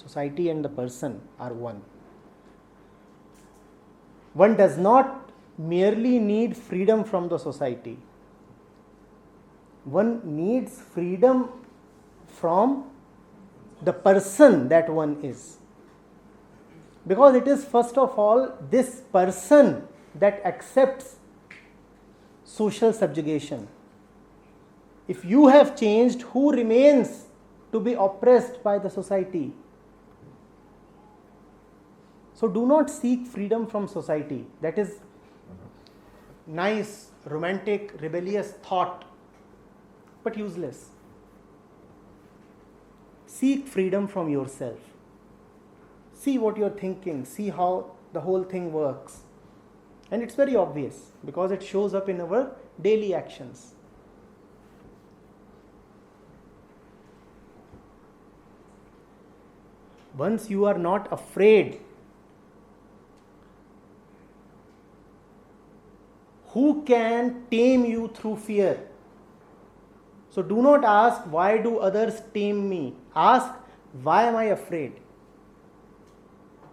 Society and the person are one. One does not merely need freedom from the society. One needs freedom from the person that one is. Because it is first of all this person that accepts social subjugation. If you have changed, who remains to be oppressed by the society? So do not seek freedom from society. That is nice, romantic, rebellious thought, but useless. Seek freedom from yourself. See what you are thinking, see how the whole thing works. And it's very obvious because it shows up in our daily actions. Once you are not afraid, who can tame you through fear? So do not ask, why do others tame me? Ask, why am I afraid?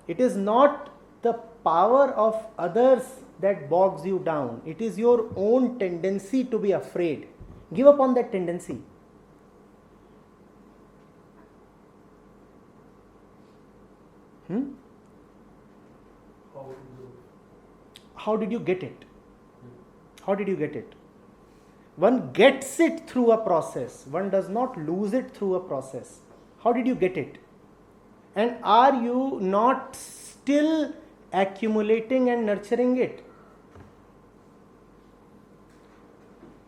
It is not the power of others that bogs you down. It is your own tendency to be afraid. Give up on that tendency. How did you get it? How did you get it? One gets it through a process. One does not lose it through a process. How did you get it? And are you not still accumulating and nurturing it?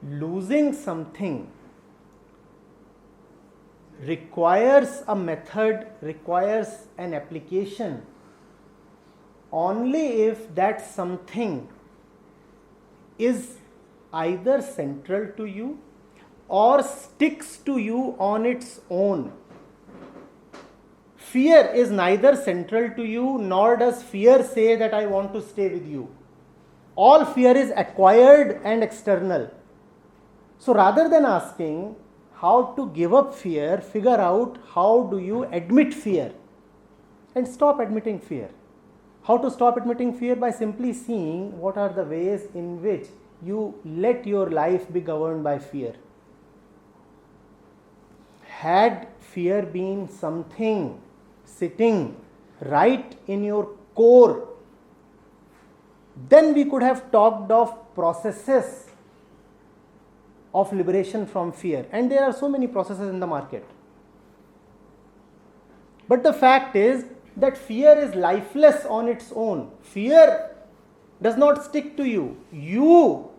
Losing something requires a method, requires an application only if that something is either central to you or sticks to you on its own. Fear is neither central to you, nor does fear say that I want to stay with you. All fear is acquired and external. So rather than asking how to give up fear, figure out how do you admit fear and stop admitting fear. How to stop admitting fear? By simply seeing what are the ways in which you let your life be governed by fear. Had fear been something sitting right in your core, then we could have talked of processes of liberation from fear. And there are so many processes in the market. But the fact is that fear is lifeless on its own. Fear does not stick to you. You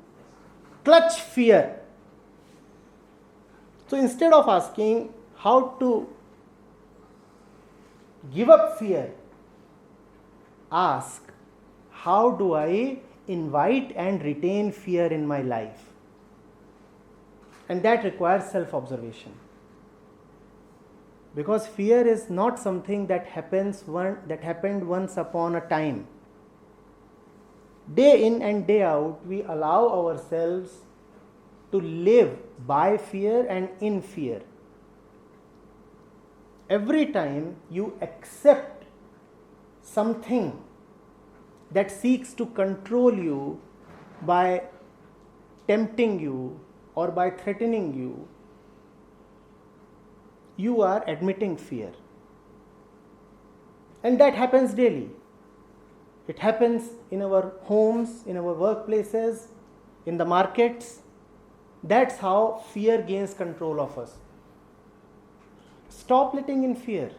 clutch fear. So instead of asking how to give up fear, ask, how do I invite and retain fear in my life? And that requires self-observation. Because fear is not something that happened once upon a time. Day in and day out, we allow ourselves to live by fear and in fear. Every time you accept something that seeks to control you by tempting you or by threatening you, you are admitting fear. And that happens daily. It happens in our homes, in our workplaces, in the markets. That's how fear gains control of us. Stop letting in fear.